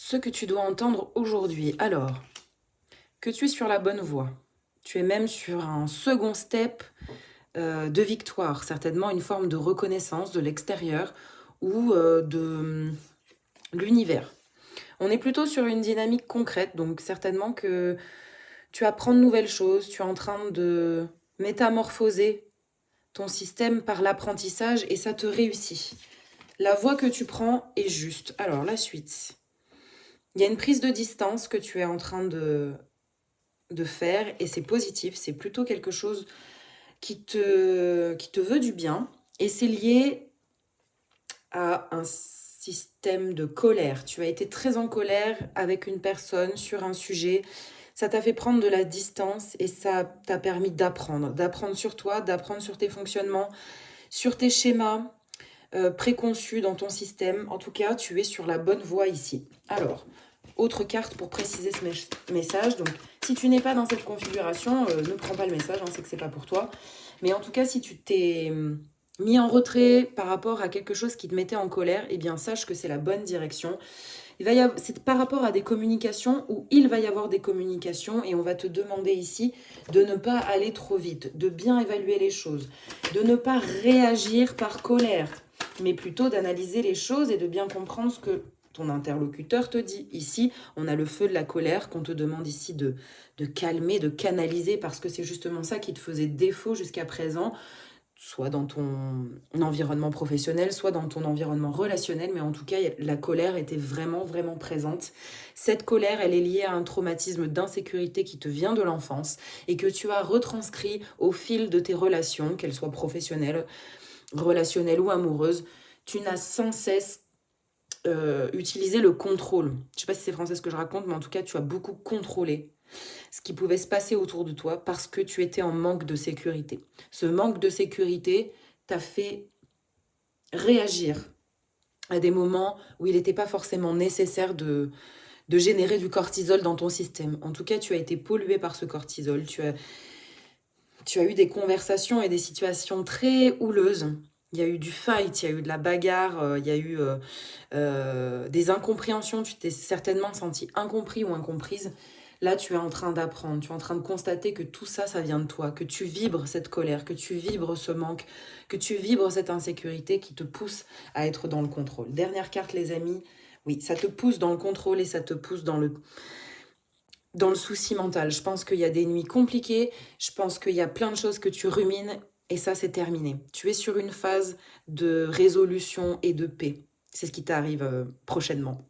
ce que tu dois entendre aujourd'hui. Alors, que tu es sur la bonne voie. Tu es même sur un second step de victoire, certainement une forme de reconnaissance de l'extérieur ou de l'univers. On est plutôt sur une dynamique concrète, donc certainement que tu apprends de nouvelles choses, tu es en train de métamorphoser ton système par l'apprentissage et ça te réussit. La voie que tu prends est juste. Alors, la suite. Il y a une prise de distance que tu es en train de faire et c'est positif, c'est plutôt quelque chose qui te veut du bien et c'est lié à un système de colère. Tu as été très en colère avec une personne sur un sujet, ça t'a fait prendre de la distance et ça t'a permis d'apprendre sur toi, d'apprendre sur tes fonctionnements, sur tes schémas préconçus dans ton système. En tout cas, tu es sur la bonne voie ici. Alors, autre carte pour préciser ce message. Donc, si tu n'es pas dans cette configuration, ne prends pas le message, c'est que c'est pas pour toi. Mais en tout cas, si tu t'es mis en retrait par rapport à quelque chose qui te mettait en colère, eh bien, sache que c'est la bonne direction. C'est par rapport à des communications où il va y avoir des communications et on va te demander ici de ne pas aller trop vite, de bien évaluer les choses, de ne pas réagir par colère, mais plutôt d'analyser les choses et de bien comprendre ce que ton interlocuteur te dit. Ici, on a le feu de la colère qu'on te demande ici de calmer, de canaliser, parce que c'est justement ça qui te faisait défaut jusqu'à présent, soit dans ton environnement professionnel, soit dans ton environnement relationnel, mais en tout cas, la colère était vraiment, vraiment présente. Cette colère, elle est liée à un traumatisme d'insécurité qui te vient de l'enfance et que tu as retranscrit au fil de tes relations, qu'elles soient professionnelles, relationnelles ou amoureuses. Tu n'as sans cesse utilisé le contrôle. Je ne sais pas si c'est français ce que je raconte, mais en tout cas, tu as beaucoup contrôlé ce qui pouvait se passer autour de toi parce que tu étais en manque de sécurité. Ce manque de sécurité t'a fait réagir à des moments où il n'était pas forcément nécessaire de générer du cortisol dans ton système. En tout cas, tu as été pollué par ce cortisol. Tu as eu des conversations et des situations très houleuses. Il y a eu du fight, il y a eu de la bagarre, il y a eu des incompréhensions. Tu t'es certainement senti incompris ou incomprise. Là, tu es en train d'apprendre, tu es en train de constater que tout ça, ça vient de toi, que tu vibres cette colère, que tu vibres ce manque, que tu vibres cette insécurité qui te pousse à être dans le contrôle. Dernière carte, les amis. Oui, ça te pousse dans le contrôle et ça te pousse dans le souci mental. Je pense qu'il y a des nuits compliquées, je pense qu'il y a plein de choses que tu rumines et ça, c'est terminé. Tu es sur une phase de résolution et de paix. C'est ce qui t'arrive prochainement.